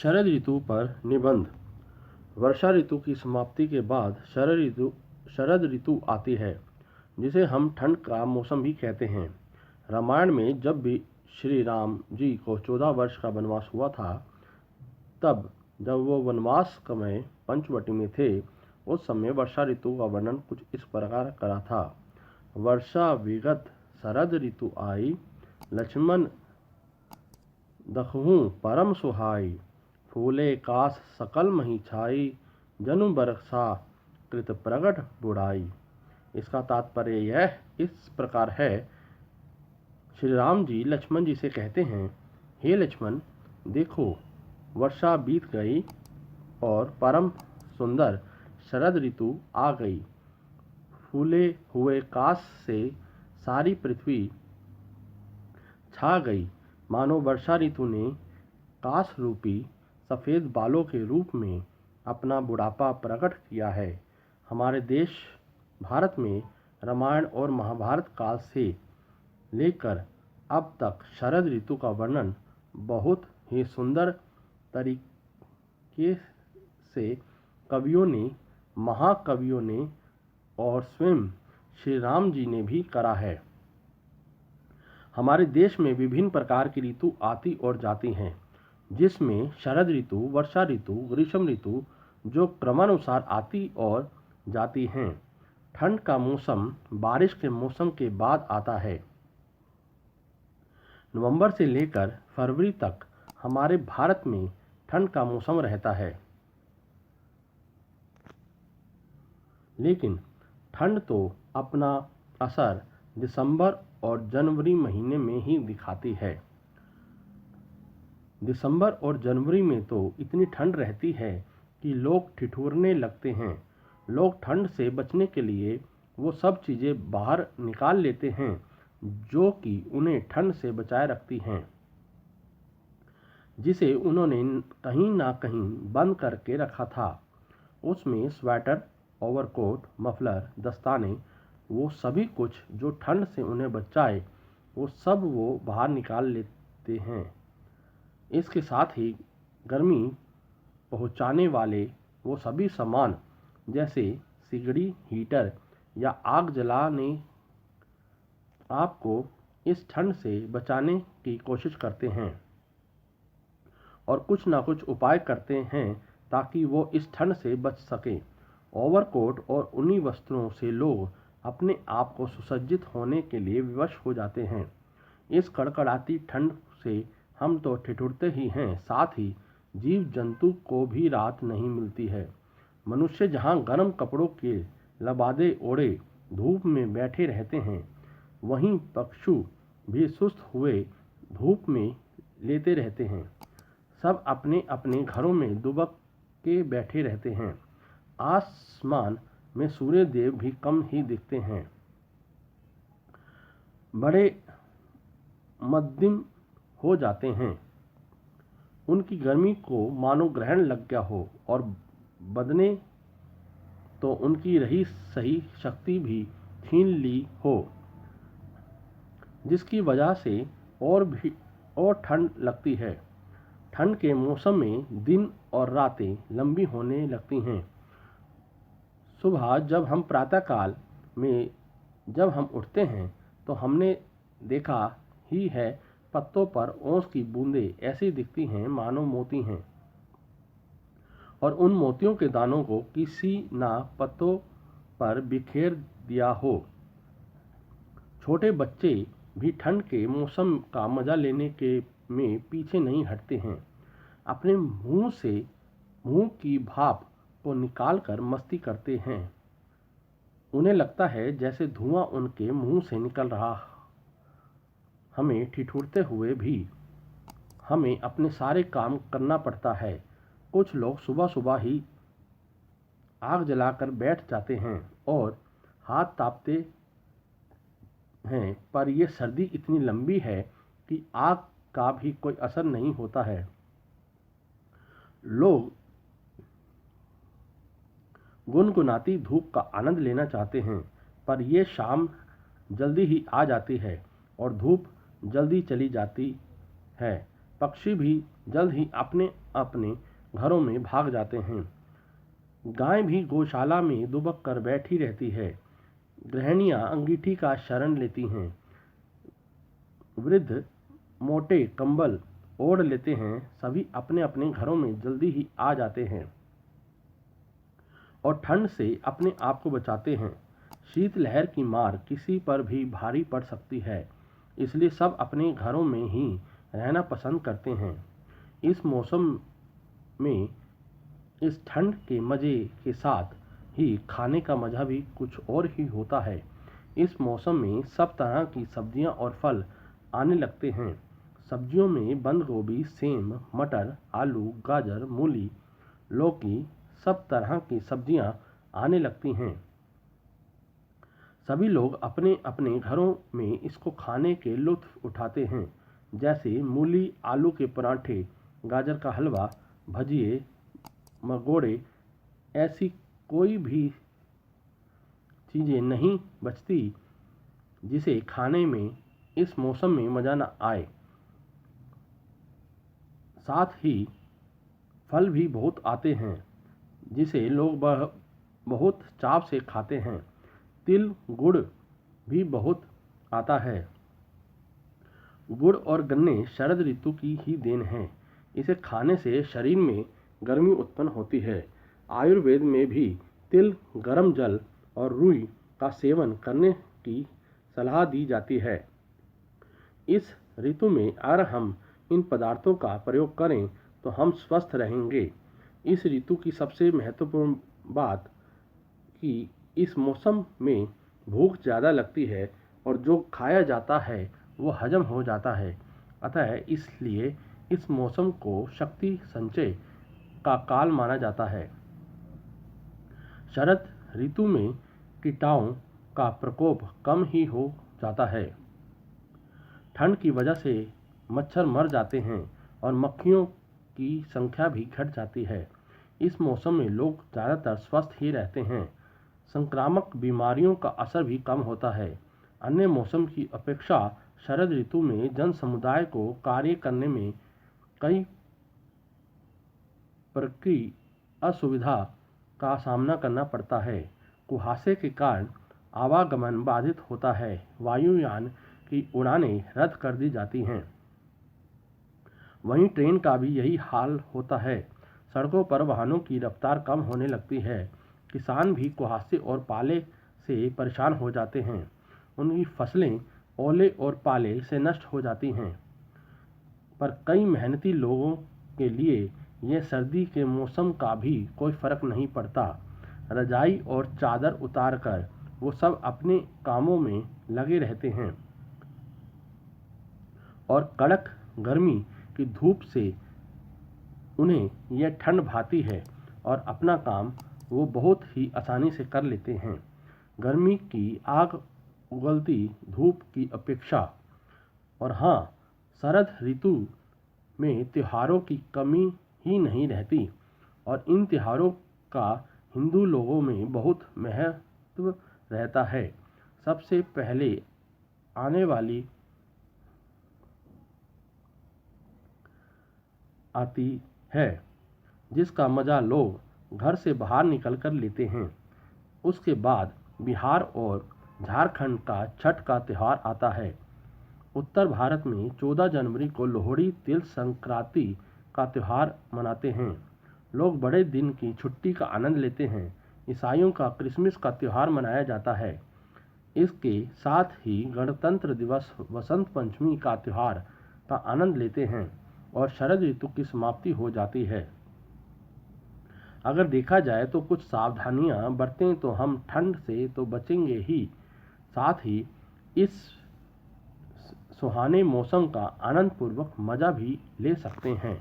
शरद ऋतु पर निबंध। वर्षा ऋतु की समाप्ति के बाद शरद ऋतु आती है, जिसे हम ठंड का मौसम भी कहते हैं। रामायण में जब भी श्री राम जी को 14 वर्ष का वनवास हुआ था, तब जब वो वनवास समय पंचवटी में थे, उस समय वर्षा ऋतु का वर्णन कुछ इस प्रकार करा था। वर्षा विगत शरद ऋतु आई, लक्ष्मण दखहूँ परम सुहाई। फूले कास सकल मही छाई, जनु बरसा कृत प्रगट बुढ़ाई। इसका तात्पर्य यह इस प्रकार है। श्री राम जी लक्ष्मण जी से कहते हैं, हे लक्ष्मण, देखो वर्षा बीत गई और परम सुंदर शरद ऋतु आ गई। फूले हुए कास से सारी पृथ्वी छा गई, मानो वर्षा ऋतु ने कास रूपी सफ़ेद बालों के रूप में अपना बुढ़ापा प्रकट किया है। हमारे देश भारत में रामायण और महाभारत काल से लेकर अब तक शरद ऋतु का वर्णन बहुत ही सुंदर तरीके से कवियों ने, महाकवियों ने और स्वयं श्री राम जी ने भी करा है। हमारे देश में विभिन्न प्रकार की ऋतु आती और जाती हैं, जिसमें शरद ऋतु, वर्षा ऋतु, ग्रीष्म ऋतु जो क्रमानुसार आती और जाती हैं। ठंड का मौसम बारिश के मौसम के बाद आता है। नवंबर से लेकर फरवरी तक हमारे भारत में ठंड का मौसम रहता है, लेकिन ठंड तो अपना असर दिसंबर और जनवरी महीने में ही दिखाती है। दिसंबर और जनवरी में तो इतनी ठंड रहती है कि लोग ठिठुरने लगते हैं। लोग ठंड से बचने के लिए वो सब चीज़ें बाहर निकाल लेते हैं जो कि उन्हें ठंड से बचाए रखती हैं, जिसे उन्होंने कहीं ना कहीं बंद करके रखा था। उसमें स्वेटर, ओवरकोट, मफलर, दस्ताने, वो सभी कुछ जो ठंड से उन्हें बचाए, वो सब वो बाहर निकाल लेते हैं। इसके साथ ही गर्मी पहुंचाने वाले वो सभी सामान जैसे सिगड़ी, हीटर या आग जलाने आपको इस ठंड से बचाने की कोशिश करते हैं और कुछ ना कुछ उपाय करते हैं ताकि वो इस ठंड से बच सकें। ओवरकोट और ऊनी वस्त्रों से लोग अपने आप को सुसज्जित होने के लिए विवश हो जाते हैं। इस कड़कड़ाती ठंड से हम तो ठिठुरते ही हैं, साथ ही जीव जंतु को भी राहत नहीं मिलती है। मनुष्य जहाँ गर्म कपड़ों के लबादे ओढ़े धूप में बैठे रहते हैं, वहीं पक्षु भी सुस्त हुए धूप में लेते रहते हैं। सब अपने अपने घरों में दुबक के बैठे रहते हैं। आसमान में सूर्य देव भी कम ही दिखते हैं। बड़े मध्यम हो जाते हैं। उनकी गर्मी को मानो ग्रहण लग गया हो और बदने तो उनकी रही सही शक्ति भी छीन ली हो, जिसकी वजह से और ठंड लगती है। ठंड के मौसम में दिन और रातें लंबी होने लगती हैं। सुबह जब हम प्रातःकाल में जब हम उठते हैं तो हमने देखा ही है, पत्तों पर ओस की बूंदें ऐसी दिखती हैं मानो मोती हैं, और उन मोतियों के दानों को किसी ना पत्तों पर बिखेर दिया हो। छोटे बच्चे भी ठंड के मौसम का मजा लेने के में पीछे नहीं हटते हैं। अपने मुंह की भाप को निकालकर मस्ती करते हैं। उन्हें लगता है जैसे धुआं उनके मुंह से निकल रहा। हमें ठिठुरते हुए भी हमें अपने सारे काम करना पड़ता है। कुछ लोग सुबह सुबह ही आग जलाकर बैठ जाते हैं और हाथ तापते हैं, पर यह सर्दी इतनी लंबी है कि आग का भी कोई असर नहीं होता है। लोग गुनगुनाती धूप का आनंद लेना चाहते हैं, पर यह शाम जल्दी ही आ जाती है और धूप जल्दी चली जाती है। पक्षी भी जल्द ही अपने अपने घरों में भाग जाते हैं। गाय भी गौशाला में दुबक कर बैठी रहती है। गृहिणियां अंगीठी का शरण लेती हैं। वृद्ध मोटे कंबल ओढ़ लेते हैं। सभी अपने अपने घरों में जल्दी ही आ जाते हैं और ठंड से अपने आप को बचाते हैं। शीतलहर की मार किसी पर भी भारी पड़ सकती है, इसलिए सब अपने घरों में ही रहना पसंद करते हैं। इस मौसम में इस ठंड के मज़े के साथ ही खाने का मज़ा भी कुछ और ही होता है। इस मौसम में सब तरह की सब्जियां और फल आने लगते हैं। सब्जियों में बंद गोभी, सेम, मटर, आलू, गाजर, मूली, लौकी, सब तरह की सब्जियां आने लगती हैं। सभी लोग अपने अपने घरों में इसको खाने के लुत्फ उठाते हैं, जैसे मूली आलू के पराठे, गाजर का हलवा, भजिए, मगोड़े। ऐसी कोई भी चीज़ें नहीं बचती जिसे खाने में इस मौसम में मज़ा न आए। साथ ही फल भी बहुत आते हैं जिसे लोग बहुत चाव से खाते हैं। तिल गुड़ भी बहुत आता है। गुड़ और गन्ने शरद ऋतु की ही देन है। इसे खाने से शरीर में गर्मी उत्पन्न होती है। आयुर्वेद में भी तिल, गर्म जल और रुई का सेवन करने की सलाह दी जाती है। इस ऋतु में अगर हम इन पदार्थों का प्रयोग करें तो हम स्वस्थ रहेंगे। इस ऋतु की सबसे महत्वपूर्ण बात कि इस मौसम में भूख ज़्यादा लगती है और जो खाया जाता है वो हजम हो जाता है। अतः इसलिए इस मौसम को शक्ति संचय का काल माना जाता है। शरद ऋतु में कीटाणुओं का प्रकोप कम ही हो जाता है। ठंड की वजह से मच्छर मर जाते हैं और मक्खियों की संख्या भी घट जाती है। इस मौसम में लोग ज़्यादातर स्वस्थ ही रहते हैं। संक्रामक बीमारियों का असर भी कम होता है। अन्य मौसम की अपेक्षा शरद ऋतु में जन समुदाय को कार्य करने में कई प्रकार की असुविधा का सामना करना पड़ता है। कुहासे के कारण आवागमन बाधित होता है। वायुयान की उड़ानें रद्द कर दी जाती हैं। वहीं ट्रेन का भी यही हाल होता है। सड़कों पर वाहनों की रफ्तार कम होने लगती है। किसान भी कुहासे और पाले से परेशान हो जाते हैं। उनकी फसलें ओले और पाले से नष्ट हो जाती हैं। पर कई मेहनती लोगों के लिए यह सर्दी के मौसम का भी कोई फर्क नहीं पड़ता। रजाई और चादर उतार कर वो सब अपने कामों में लगे रहते हैं और कड़क गर्मी की धूप से उन्हें यह ठंड भाती है और अपना काम वो बहुत ही आसानी से कर लेते हैं। गर्मी की आग उगलती धूप की अपेक्षा। और हाँ, शरद ऋतु में त्योहारों की कमी ही नहीं रहती और इन त्योहारों का हिंदू लोगों में बहुत महत्व रहता है। सबसे पहले आने वाली आती है जिसका मज़ा लोग घर से बाहर निकल कर लेते हैं। उसके बाद बिहार और झारखंड का छठ का त्यौहार आता है। उत्तर भारत में 14 जनवरी को लोहड़ी तिल संक्रांति का त्यौहार मनाते हैं। लोग बड़े दिन की छुट्टी का आनंद लेते हैं। ईसाइयों का क्रिसमस का त्यौहार मनाया जाता है। इसके साथ ही गणतंत्र दिवस, वसंत पंचमी का त्यौहार का आनंद लेते हैं और शरद ऋतु की समाप्ति हो जाती है। अगर देखा जाए तो कुछ सावधानियां बरतें तो हम ठंड से तो बचेंगे ही, साथ ही इस सुहाने मौसम का आनंद पूर्वक मज़ा भी ले सकते हैं।